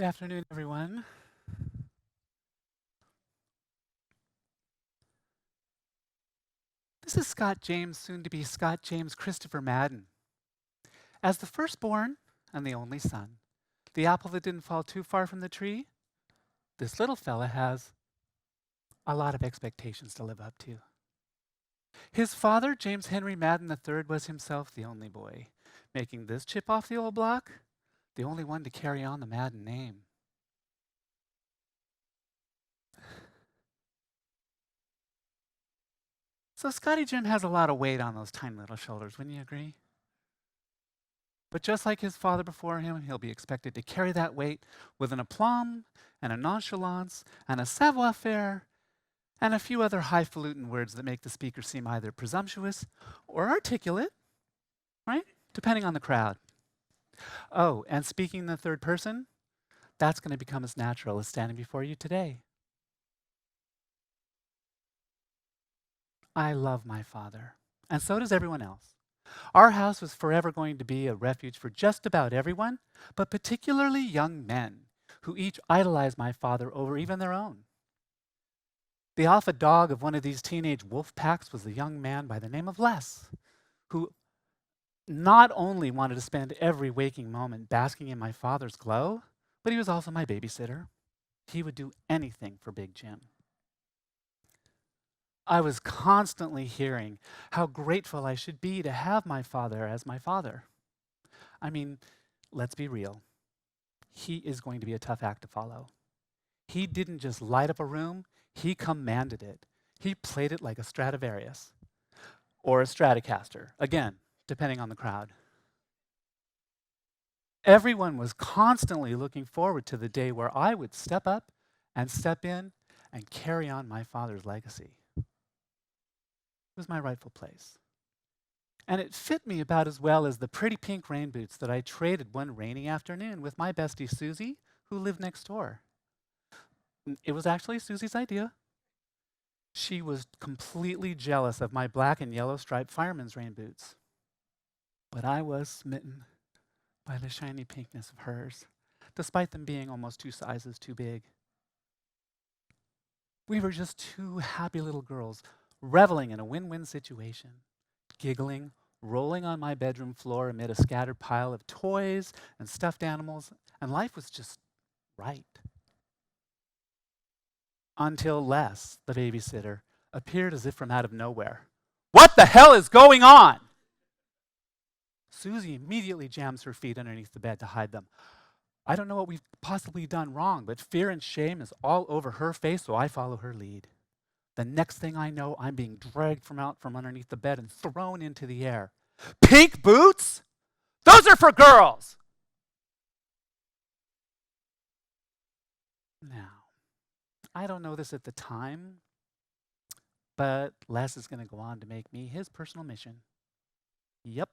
Good afternoon, everyone. This is Scott James, soon to be Scott James Christopher Madden. As the firstborn and the only son, the apple that didn't fall too far from the tree, this little fella has a lot of expectations to live up to. His father, James Henry Madden III, was himself the only boy, making this chip off the old block the only one to carry on the Madden name. So Scottie Jim has a lot of weight on those tiny little shoulders, wouldn't you agree? But just like his father before him, he'll be expected to carry that weight with an aplomb and a nonchalance and a savoir-faire and a few other highfalutin words that make the speaker seem either presumptuous or articulate, right? Depending on the crowd. Oh, and speaking in the third person, that's going to become as natural as standing before you today. I love my father, and so does everyone else. Our house was forever going to be a refuge for just about everyone, but particularly young men, who each idolized my father over even their own. The alpha dog of one of these teenage wolf packs was a young man by the name of Les, who not only wanted to spend every waking moment basking in my father's glow, but he was also my babysitter. He would do anything for Big Jim. I was constantly hearing how grateful I should be to have my father as my father. I mean, let's be real. He is going to be a tough act to follow. He didn't just light up a room, he commanded it. He played it like a Stradivarius or a Stratocaster, again, depending on the crowd. Everyone was constantly looking forward to the day where I would step up and step in and carry on my father's legacy. It was my rightful place. And it fit me about as well as the pretty pink rain boots that I traded one rainy afternoon with my bestie Susie, who lived next door. It was actually Susie's idea. She was completely jealous of my black and yellow striped fireman's rain boots. But I was smitten by the shiny pinkness of hers, despite them being almost 2 sizes too big. We were just two happy little girls, reveling in a win-win situation, giggling, rolling on my bedroom floor amid a scattered pile of toys and stuffed animals, and life was just right. Until Les, the babysitter, appeared as if from out of nowhere. What the hell is going on? Susie immediately jams her feet underneath the bed to hide them. I don't know what we've possibly done wrong, but fear and shame is all over her face, so I follow her lead. The next thing I know, I'm being dragged from underneath the bed and thrown into the air. Pink boots? Those are for girls! Now, I don't know this at the time, but Les is going to go on to make me his personal mission. Yep.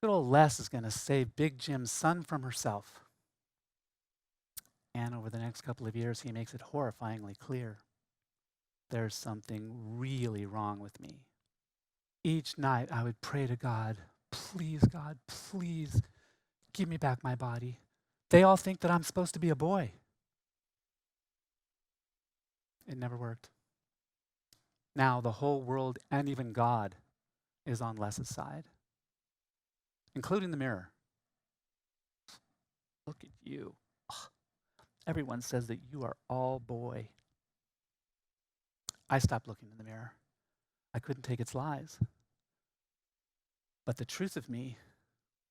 Good old Les is going to save Big Jim's son from herself. And over the next couple of years, he makes it horrifyingly clear. There's something really wrong with me. Each night I would pray to God, God, please give me back my body. They all think that I'm supposed to be a boy. It never worked. Now the whole world and even God is on Les's side, including the mirror. Look at you. Ugh. Everyone says that you are all boy. I stopped looking in the mirror. I couldn't take its lies. But the truth of me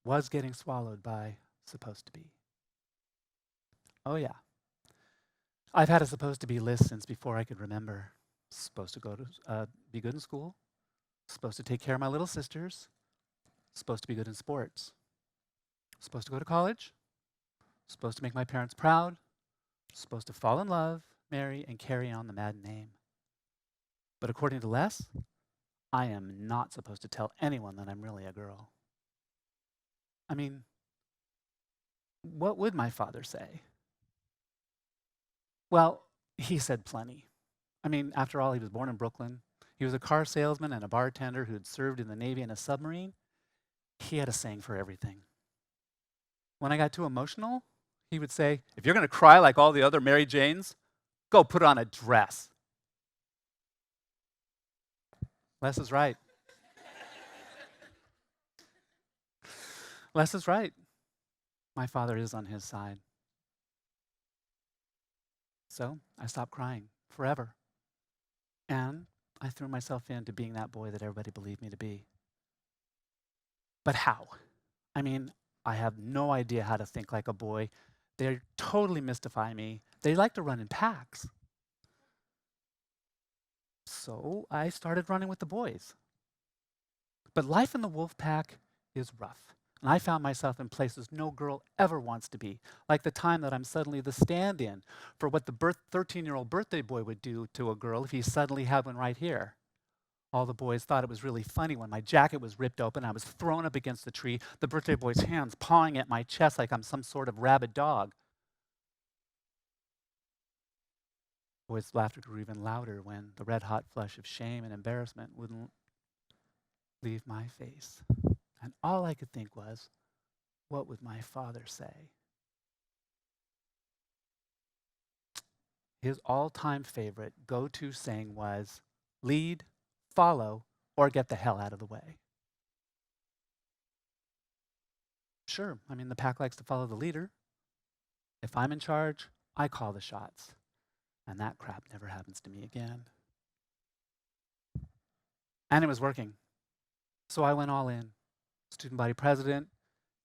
was getting swallowed by supposed to be. Oh yeah. I've had a supposed to be list since before I could remember. Supposed to be good in school. Supposed to take care of my little sisters. Supposed to be good in sports. Supposed to go to college. Supposed to make my parents proud. Supposed to fall in love, marry, and carry on the Madden name. But according to Les, I am not supposed to tell anyone that I'm really a girl. I mean, what would my father say? Well, he said plenty. I mean, after all, he was born in Brooklyn. He was a car salesman and a bartender who had served in the Navy and a submarine. He had a saying for everything. When I got too emotional, He would say, if you're going to cry like all the other Mary Janes, go put on a dress. Les is right. Les is right. My father is on his side. So I stopped crying forever. And I threw myself into being that boy that everybody believed me to be. But how? I mean, I have no idea how to think like a boy. They totally mystify me. They like to run in packs. So I started running with the boys. But life in the wolf pack is rough. And I found myself in places no girl ever wants to be, like the time that I'm suddenly the stand-in for what the 13-year-old birthday boy would do to a girl if he suddenly had one right here. All the boys thought it was really funny when my jacket was ripped open, I was thrown up against the tree, the birthday boy's hands pawing at my chest like I'm some sort of rabid dog. Boys' laughter grew even louder when the red-hot flush of shame and embarrassment wouldn't leave my face. And all I could think was, what would my father say? His all-time favorite go-to saying was, lead, follow, or get the hell out of the way. Sure, I mean, the pack likes to follow the leader. If I'm in charge, I call the shots. And that crap never happens to me again. And it was working. So I went all in. Student body president,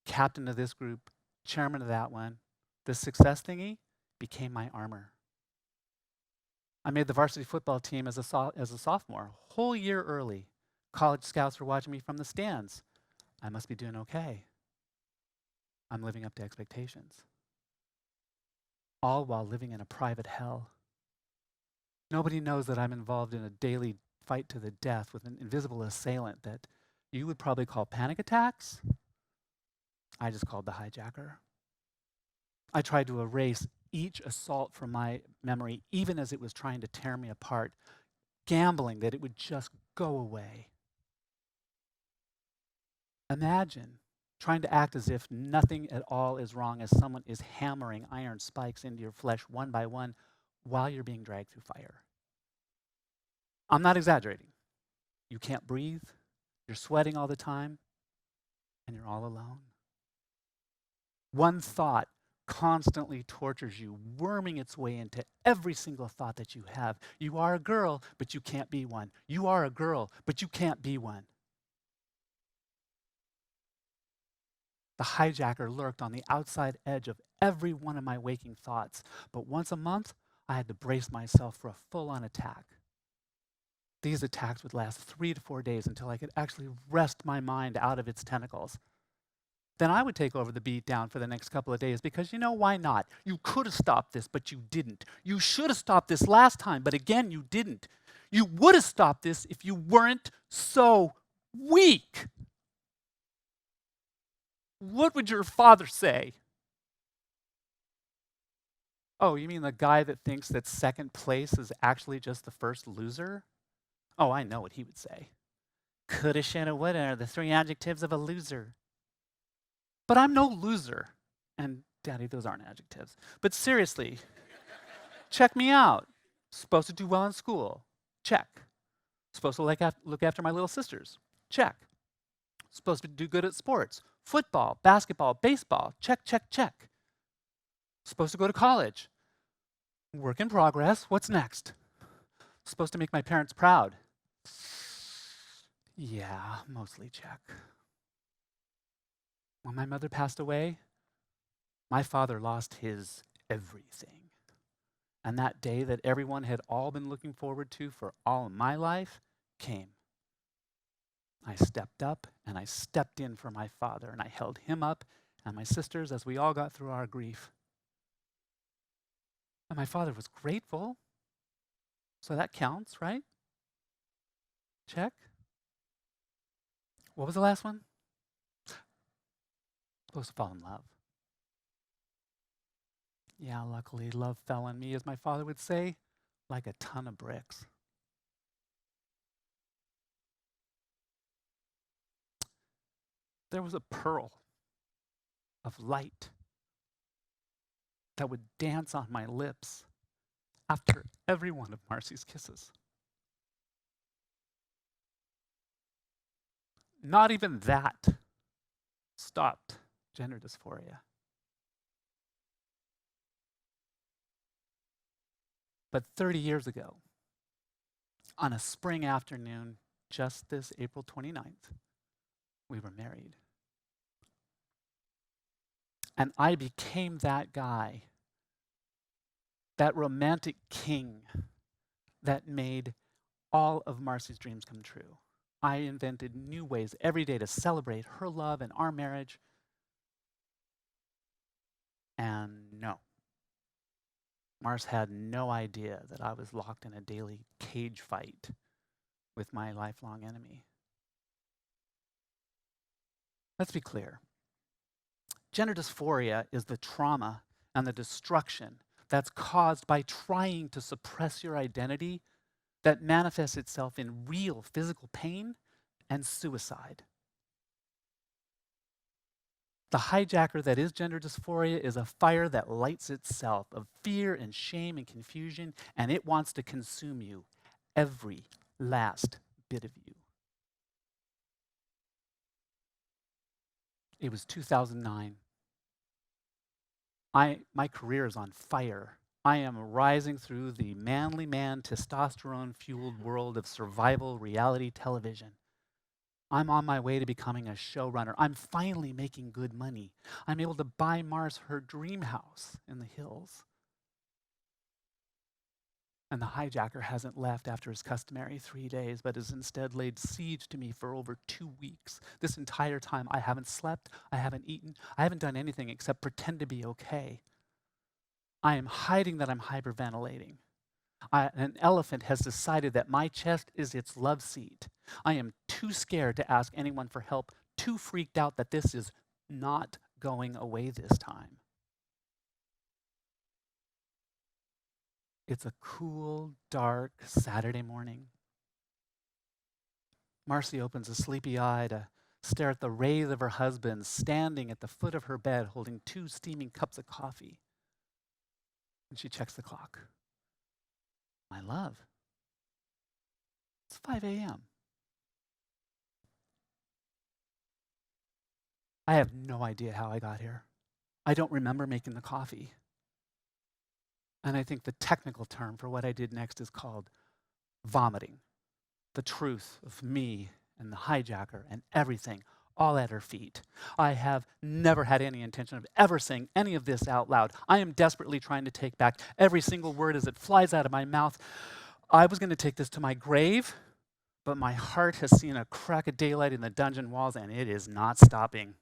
captain of this group, chairman of that one. The success thingy became my armor. I made the varsity football team as a sophomore, a whole year early. College scouts were watching me from the stands. I must be doing okay. I'm living up to expectations. All while living in a private hell. Nobody knows that I'm involved in a daily fight to the death with an invisible assailant that you would probably call panic attacks. I just called the hijacker. I tried to erase each assault from my memory, even as it was trying to tear me apart, gambling that it would just go away. Imagine trying to act as if nothing at all is wrong as someone is hammering iron spikes into your flesh one by one while you're being dragged through fire. I'm not exaggerating. You can't breathe, you're sweating all the time, and you're all alone. One thought constantly tortures you, worming its way into every single thought that you have. You are a girl, but you can't be one. You are a girl, but you can't be one. The hijacker lurked on the outside edge of every one of my waking thoughts, but once a month, I had to brace myself for a full-on attack. These attacks would last 3 to 4 days until I could actually wrest my mind out of its tentacles. Then I would take over the beat down for the next couple of days because, why not? You could have stopped this, but you didn't. You should have stopped this last time, but again, you didn't. You would have stopped this if you weren't so weak. What would your father say? Oh, you mean the guy that thinks that second place is actually just the first loser? Oh, I know what he would say. Coulda, shoulda, woulda are the 3 adjectives of a loser. But I'm no loser. And Daddy, those aren't adjectives. But seriously, check me out. Supposed to do well in school. Check. Supposed to look after my little sisters. Check. Supposed to do good at sports. Football, basketball, baseball. Check, check, check. Supposed to go to college. Work in progress. What's next? Supposed to make my parents proud. Yeah, mostly check. When my mother passed away, my father lost his everything. And that day that everyone had all been looking forward to for all of my life came. I stepped up and I stepped in for my father and I held him up and my sisters as we all got through our grief. And my father was grateful. So that counts, right? Check. What was the last one? Supposed to fall in love. Yeah, luckily love fell on me, as my father would say, like a ton of bricks. There was a pearl of light that would dance on my lips after every one of Marcie's kisses. Not even that stopped gender dysphoria. But 30 years ago, on a spring afternoon, just this April 29th, we were married. And I became that guy, that romantic king that made all of Marcie's dreams come true. I invented new ways every day to celebrate her love and our marriage. And no, Marce had no idea that I was locked in a daily cage fight with my lifelong enemy. Let's be clear. Gender dysphoria is the trauma and the destruction that's caused by trying to suppress your identity that manifests itself in real physical pain and suicide. The hijacker that is gender dysphoria is a fire that lights itself of fear and shame and confusion, and it wants to consume you, every last bit of you. It was 2009. My career is on fire. I am rising through the manly man, testosterone-fueled world of survival reality television. I'm on my way to becoming a showrunner. I'm finally making good money. I'm able to buy Marce her dream house in the hills. And the hijacker hasn't left after his customary 3 days, but has instead laid siege to me for over 2 weeks. This entire time, I haven't slept, I haven't eaten, I haven't done anything except pretend to be okay. I am hiding that I'm hyperventilating. An elephant has decided that my chest is its love seat. I am too scared to ask anyone for help, too freaked out that this is not going away this time. It's a cool, dark Saturday morning. Marcie opens a sleepy eye to stare at the wraith of her husband standing at the foot of her bed holding 2 steaming cups of coffee. And she checks the clock. My love, it's 5 a.m. I have no idea how I got here. I don't remember making the coffee. And I think the technical term for what I did next is called vomiting. The truth of me and the hijacker and everything all at her feet. I have never had any intention of ever saying any of this out loud. I am desperately trying to take back every single word as it flies out of my mouth. I was going to take this to my grave, but my heart has seen a crack of daylight in the dungeon walls and it is not stopping.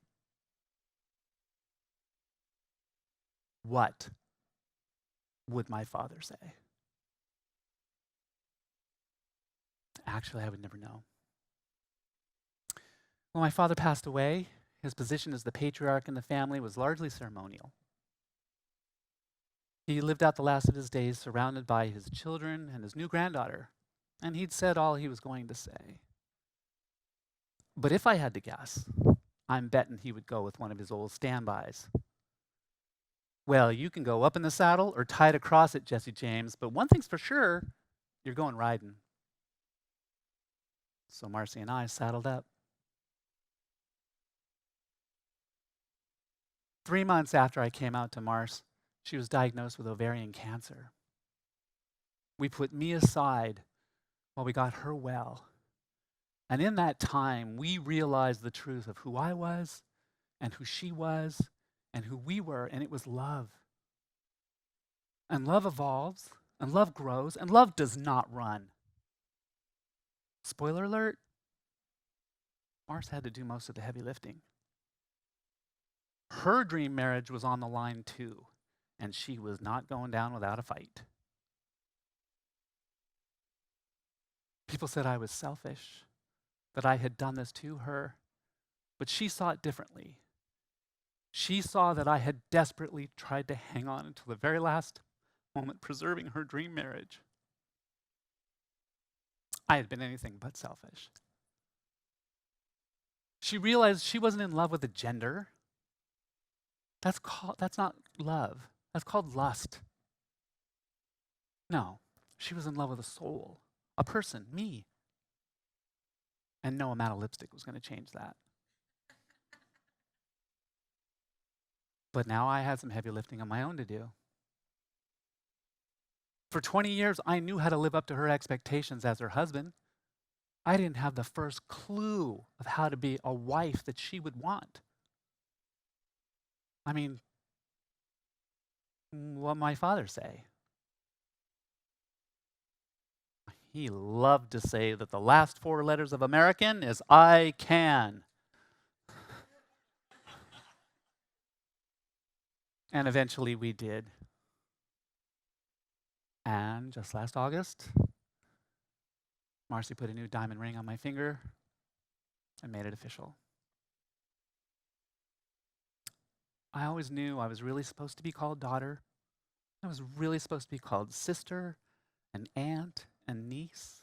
What would my father say? Actually, I would never know. When my father passed away, his position as the patriarch in the family was largely ceremonial. He lived out the last of his days surrounded by his children and his new granddaughter, and he'd said all he was going to say. But if I had to guess, I'm betting he would go with one of his old standbys. Well, you can go up in the saddle or tied across it, Jesse James, but one thing's for sure, you're going riding. So Marcie and I saddled up. 3 months after I came out to Marce, she was diagnosed with ovarian cancer. We put me aside while we got her well. And in that time, we realized the truth of who I was and who she was and who we were, and it was love. And love evolves, and love grows, and love does not run. Spoiler alert, Marce had to do most of the heavy lifting. Her dream marriage was on the line too, and she was not going down without a fight. People said I was selfish, that I had done this to her, but she saw it differently. She saw that I had desperately tried to hang on until the very last moment, preserving her dream marriage. I had been anything but selfish. She realized she wasn't in love with a gender. That's not love. That's called lust. No, she was in love with a soul, a person, me. And no amount of lipstick was going to change that. But now I had some heavy lifting on my own to do. For 20 years, I knew how to live up to her expectations as her husband. I didn't have the first clue of how to be a wife that she would want. I mean, what my father say? He loved to say that the last 4 letters of American is I can. And eventually we did. And just last August, Marcie put a new diamond ring on my finger and made it official. I always knew I was really supposed to be called daughter. I was really supposed to be called sister and aunt and niece.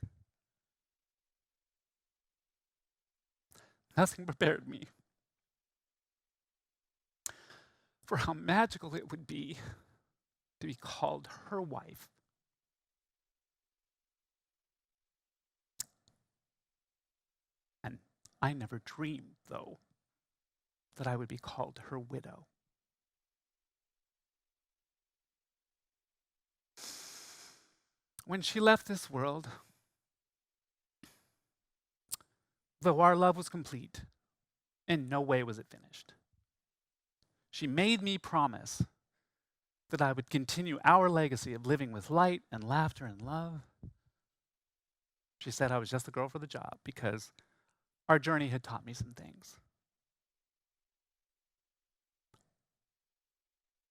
Nothing prepared me for how magical it would be to be called her wife. And I never dreamed, though, that I would be called her widow. When she left this world, though our love was complete, in no way was it finished. She made me promise that I would continue our legacy of living with light and laughter and love. She said I was just the girl for the job because our journey had taught me some things.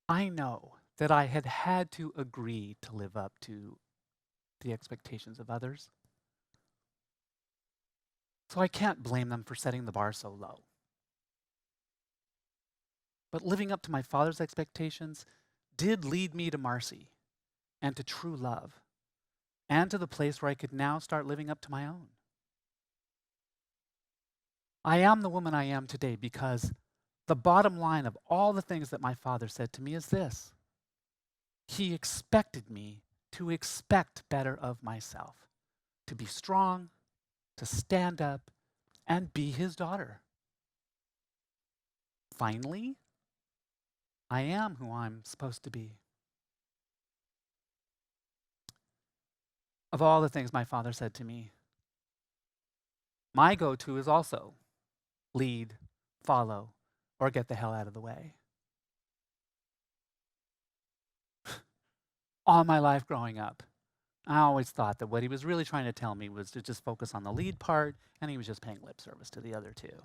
I know that I had to agree to live up to the expectations of others. So I can't blame them for setting the bar so low. But living up to my father's expectations did lead me to Marcie and to true love and to the place where I could now start living up to my own. I am the woman I am today because the bottom line of all the things that my father said to me is this: he expected me to expect better of myself, to be strong, to stand up, and be his daughter. Finally, I am who I'm supposed to be. Of all the things my father said to me, my go-to is also lead, follow, or get the hell out of the way. All my life growing up, I always thought that what he was really trying to tell me was to just focus on the lead part, and he was just paying lip service to the other two.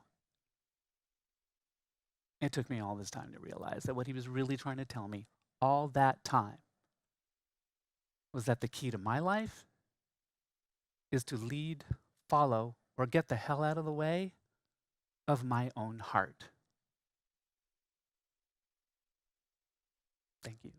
It took me all this time to realize that what he was really trying to tell me all that time was that the key to my life is to lead, follow, or get the hell out of the way of my own heart. Thank you.